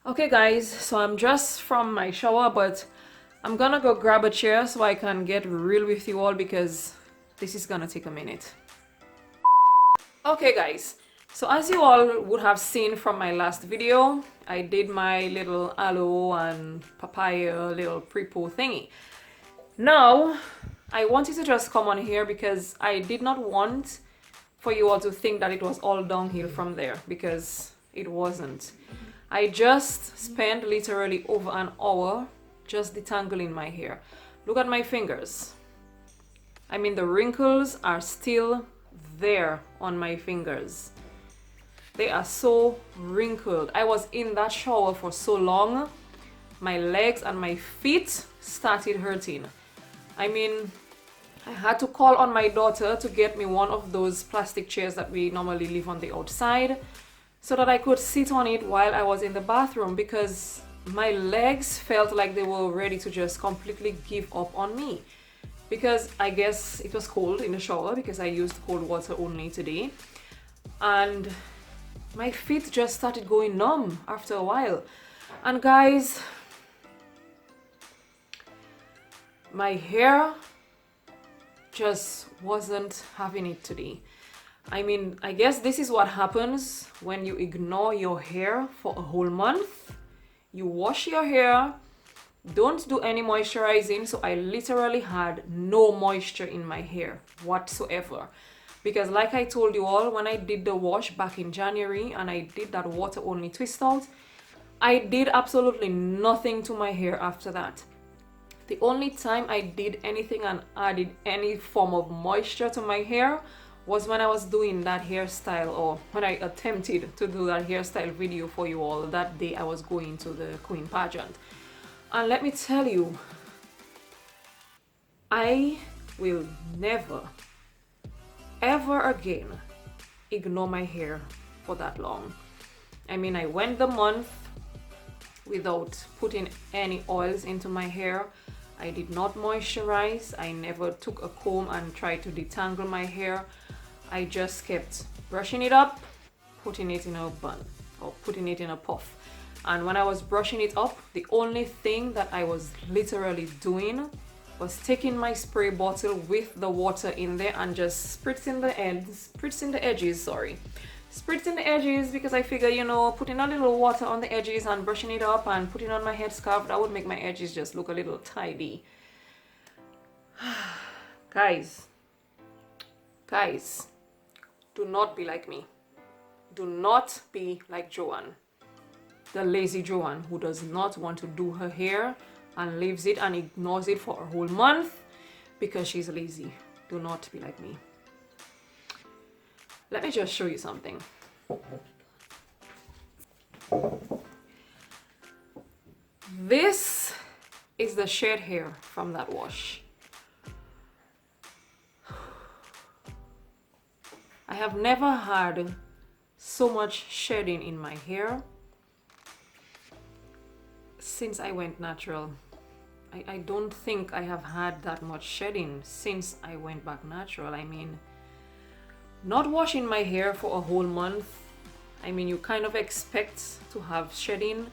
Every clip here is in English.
Okay guys, so I'm just from my shower, but I'm gonna go grab a chair so I can get real with you all because this is gonna take a minute. Okay guys, so as you all would have seen from my last video, I did my little aloe and papaya little pre-poo thingy. Now, I wanted to just come on here because I did not want for you all to think that it was all downhill from there, because it wasn't. I just spent literally over an hour just detangling my hair. Look at my fingers. I mean, the wrinkles are still there on my fingers. They are so wrinkled. I was in that shower for so long, my legs and my feet started hurting. I mean, I had to call on my daughter to get me one of those plastic chairs that we normally leave on the outside so that I could sit on it while I was in the bathroom, because my legs felt like they were ready to just completely give up on me. Because I guess it was cold in the shower because I used cold water only today. And my feet just started going numb after a while. And guys, my hair just wasn't having it today. I mean, I guess this is what happens when you ignore your hair for a whole month. You wash your hair, don't do any moisturizing. So I literally had no moisture in my hair whatsoever. Because like I told you all, when I did the wash back in January and I did that water only twist out, I did absolutely nothing to my hair after that. The only time I did anything and added any form of moisture to my hair was when I was doing that hairstyle, or when I attempted to do that hairstyle video for you all that day I was going to the Queen pageant. And let me tell you, I will never, ever again ignore my hair for that long. I mean, I went the month without putting any oils into my hair. I did not moisturize. I never took a comb and tried to detangle my hair. I just kept brushing it up, putting it in a bun or putting it in a puff. And when I was brushing it up, the only thing that I was literally doing was taking my spray bottle with the water in there and just spritzing the edges, because I figure, you know, putting a little water on the edges and brushing it up and putting on my headscarf, that would make my edges just look a little tidy. Guys, do not be like me. Do not be like Joanne, the lazy Joanne who does not want to do her hair and leaves it and ignores it for a whole month because she's lazy. Do not be like me. Let me just show you something. This is the shed hair from that wash. I have never had so much shedding in my hair since I went natural. I don't think I have had that much shedding since I went back natural. I mean, not washing my hair for a whole month, I mean, you kind of expect to have shedding,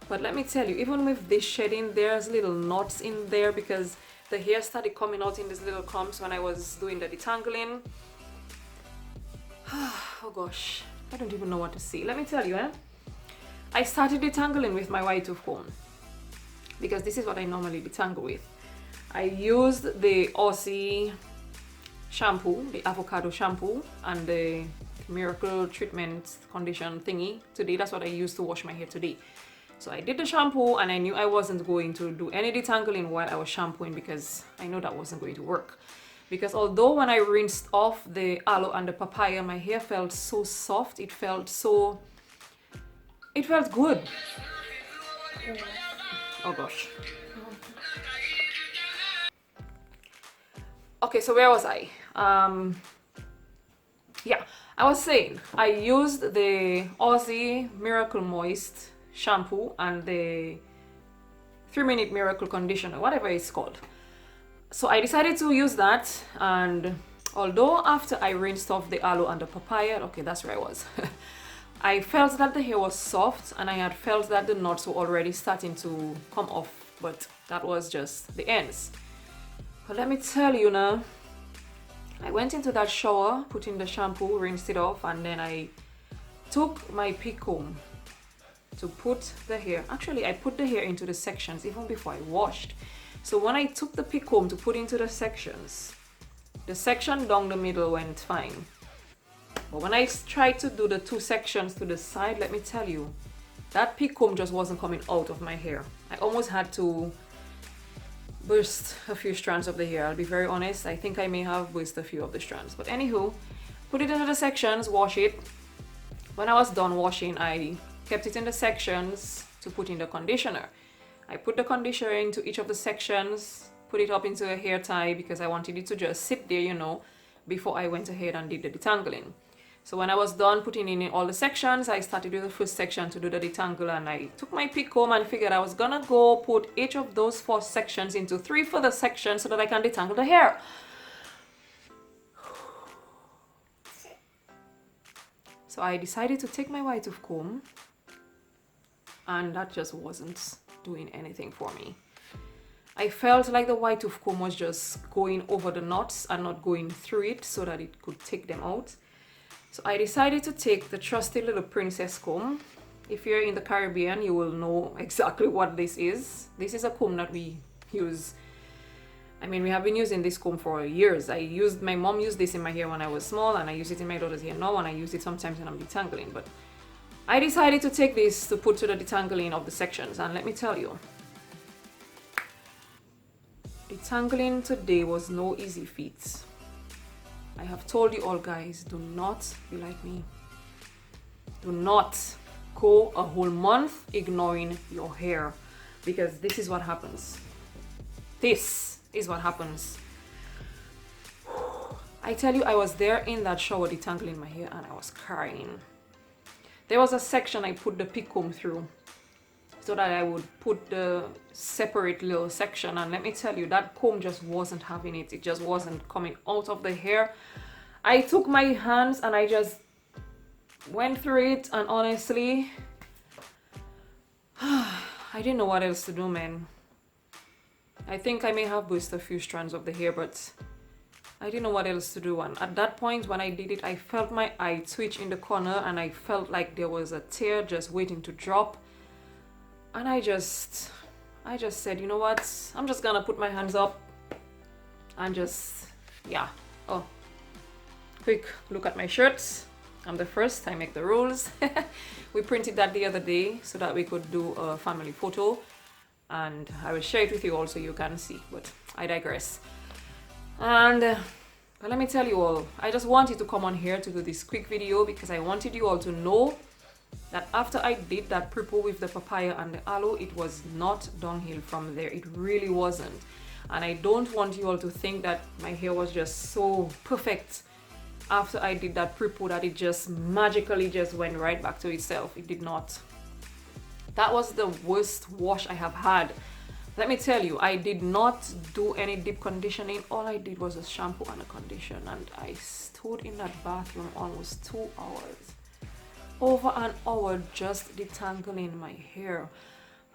but let me tell you, even with this shedding, there's little knots in there because the hair started coming out in these little clumps when I was doing the detangling. Oh gosh, I don't even know what to say. Let me tell you, I started detangling with my white tooth comb because this is what I normally detangle with. I used the Aussie shampoo, the avocado shampoo, and the miracle treatment condition thingy today. That's what I used to wash my hair today. So I did the shampoo and I knew I wasn't going to do any detangling while I was shampooing because I know that wasn't going to work. Because although when I rinsed off the aloe and the papaya, my hair felt so soft, it felt good. Oh gosh. Okay, so where was I? Yeah, I was saying I used the Aussie Miracle Moist shampoo and the 3-minute Miracle conditioner, whatever it's called. So I decided to use that, and although after I rinsed off the aloe and the papaya, okay, that's where I was. I felt that the hair was soft, and I had felt that the knots were already starting to come off, but that was just the ends. But let me tell you now, I went into that shower, put in the shampoo, rinsed it off, and then I took my pick comb to put the hair. Actually, I put the hair into the sections even before I washed. So when I took the pick comb to put into the sections, the section down the middle went fine. But when I tried to do the 2 sections to the side, let me tell you, that pick comb just wasn't coming out of my hair. I almost had to burst a few strands of the hair. I'll be very honest, I think I may have burst a few of the strands. But anywho, put it into the sections, wash it. When I was done washing, I kept it in the sections to put in the conditioner. I put the conditioner into each of the sections, put it up into a hair tie because I wanted it to just sit there, you know, before I went ahead and did the detangling. So when I was done putting in all the sections, I started with the first section to do the detangle, and I took my pick comb and figured I was gonna go put each of those 4 sections into 3 further sections so that I can detangle the hair. So I decided to take my white tooth comb, and that just wasn't doing anything for me. I felt like the white tooth comb was just going over the knots and not going through it so that it could take them out. So I decided to take the trusty little princess comb. If you're in the Caribbean, you will know exactly what this is. This is a comb that we use. I mean, we have been using this comb for years. My mom used this in my hair when I was small, and I use it in my daughter's hair now, and I use it sometimes when I'm detangling. But I decided to take this to put to the detangling of the sections, and let me tell you, detangling today was no easy feat. I have told you all, guys, do not be like me. Do not go a whole month ignoring your hair, because this is what happens. This is what happens. I tell you, I was there in that shower detangling my hair and I was crying. There was a section I put the pick comb through so that I would put the separate little section, and let me tell you, that comb just wasn't having it. It just wasn't coming out of the hair. I took my hands and I just went through it, and honestly, I didn't know what else to do, man. I think I may have burst a few strands of the hair, but I didn't know what else to do. And at that point, when I did it, I felt my eye twitch in the corner, and I felt like there was a tear just waiting to drop. And I just said, you know what? I'm just gonna put my hands up and just, yeah. Oh, quick look at my shirts. I'm the first, I make the rules. We printed that the other day so that we could do a family photo, and I will share it with you all so you can see, but I digress. And but let me tell you all, I just wanted to come on here to do this quick video because I wanted you all to know that after I did that purple with the papaya and the aloe, it was not downhill from there. It really wasn't. And I don't want you all to think that my hair was just so perfect after I did that purple that it just magically just went right back to itself. It did not. That was the worst wash I have had. Let me tell you, I did not do any deep conditioning. All I did was a shampoo and a condition, and I stood in that bathroom almost 2 hours. Over an hour just detangling my hair.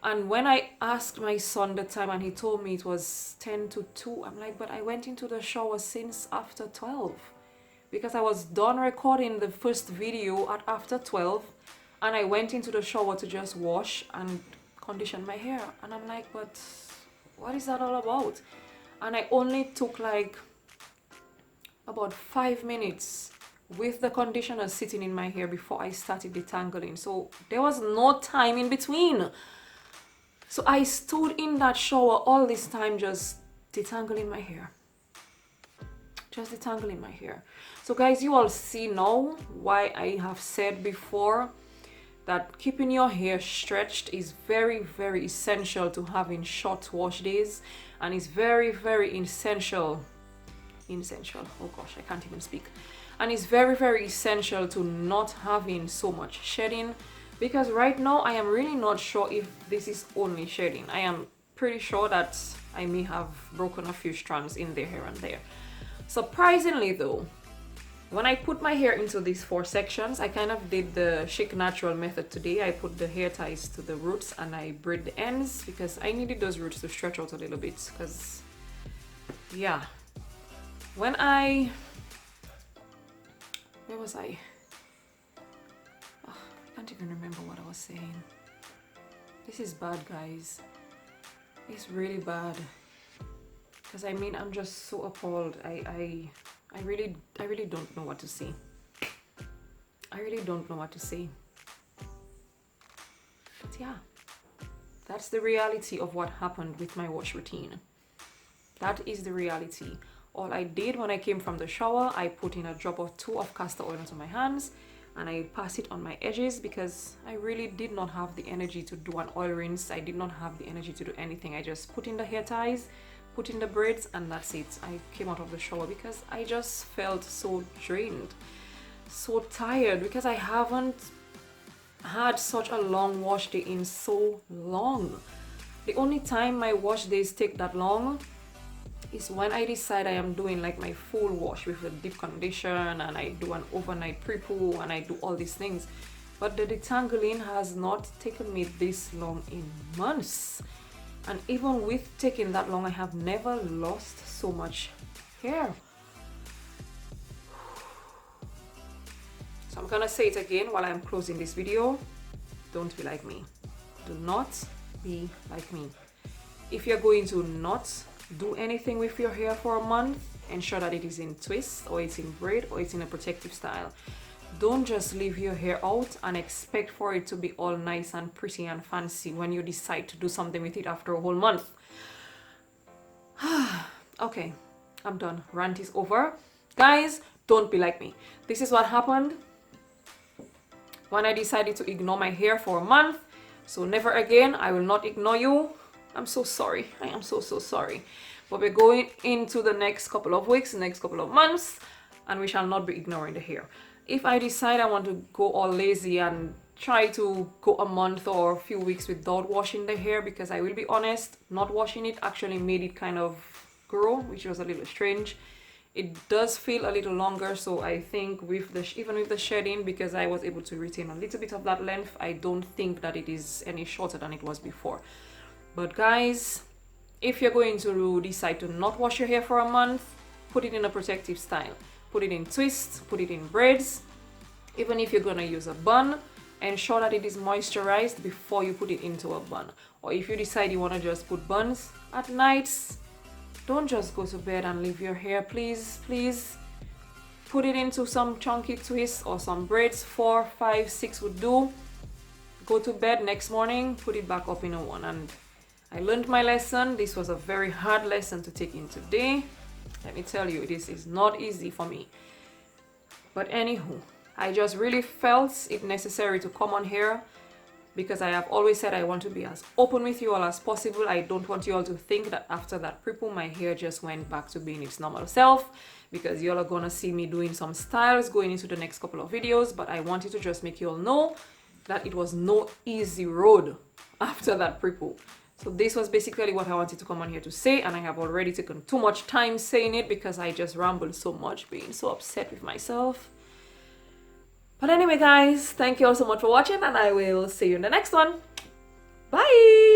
And when I asked my son the time and he told me it was 10 to 2, I'm like, but I went into the shower since after 12. Because I was done recording the first video at after 12, and I went into the shower to just wash and condition my hair. And I'm like, but what is that all about? And I only took like about 5 minutes with the conditioner sitting in my hair before I started detangling. So there was no time in between. So I stood in that shower all this time just detangling my hair. Just detangling my hair. So guys, you all see now why I have said before that keeping your hair stretched is very, very essential to having short wash days, and it's very, very essential, oh gosh, I can't even speak. And it's very, very essential to not having so much shedding, because right now I am really not sure if this is only shedding. I am pretty sure that I may have broken a few strands in there here and there. Surprisingly though, When I put my hair into these 4 sections, I kind of did the chic natural method today. I put the hair ties to the roots and I braid the ends because I needed those roots to stretch out a little bit. Because, yeah, when I, where was I? Oh, I can't even remember what I was saying. This is bad, guys. It's really bad. Because I mean, I'm just so appalled. I really don't know what to say. I really don't know what to say. But yeah, that's the reality of what happened with my wash routine. That is the reality. All I did when I came from the shower, I put in a drop or 2 of castor oil into my hands and I passed it on my edges because I really did not have the energy to do an oil rinse. I did not have the energy to do anything. I just put in the hair ties, put in the braids, and that's it. I came out of the shower because I just felt so drained, so tired, because I haven't had such a long wash day in so long. The only time my wash days take that long is when I decide I am doing like my full wash with a deep condition and I do an overnight pre-poo and I do all these things. But the detangling has not taken me this long in months. And even with taking that long, I have never lost so much hair. So I'm gonna say it again while I'm closing this video. Don't be like me. Do not be like me. If you're going to not do anything with your hair for a month, ensure that it is in twist or it's in braid or it's in a protective style. Don't just leave your hair out and expect for it to be all nice and pretty and fancy when you decide to do something with it after a whole month. Okay, I'm done. Rant is over. Guys, don't be like me. This is what happened when I decided to ignore my hair for a month. So never again. I will not ignore you. I'm so sorry. I am so sorry. But we're going into the next couple of weeks, next couple of months, and we shall not be ignoring the hair. If I decide I want to go all lazy and try to go a month or a few weeks without washing the hair, because I will be honest, not washing it actually made it kind of grow, which was a little strange. It does feel a little longer, so I think with the even with the shedding, because I was able to retain a little bit of that length, I don't think that it is any shorter than it was before. But guys, if you're going to decide to not wash your hair for a month, put it in a protective style. Put it in twists, put it in braids. Even if you're gonna use a bun, ensure that it is moisturized before you put it into a bun. Or if you decide you wanna just put buns at nights, don't just go to bed and leave your hair, please. Put it into some chunky twists or some braids, 4, 5, 6 would do. Go to bed next morning, put it back up in a one. And I learned my lesson. This was a very hard lesson to take in today. Let me tell you, this is not easy for me. But anywho, I just really felt it necessary to come on here because I have always said I want to be as open with you all as possible. I don't want you all to think that after that pre-poo, my hair just went back to being its normal self, because you all are gonna see me doing some styles going into the next couple of videos. But I wanted to just make you all know that it was no easy road after that pre-poo. So this was basically what I wanted to come on here to say, and I have already taken too much time saying it because I just rambled so much, being so upset with myself. But anyway, guys, thank you all so much for watching, and I will see you in the next one. Bye!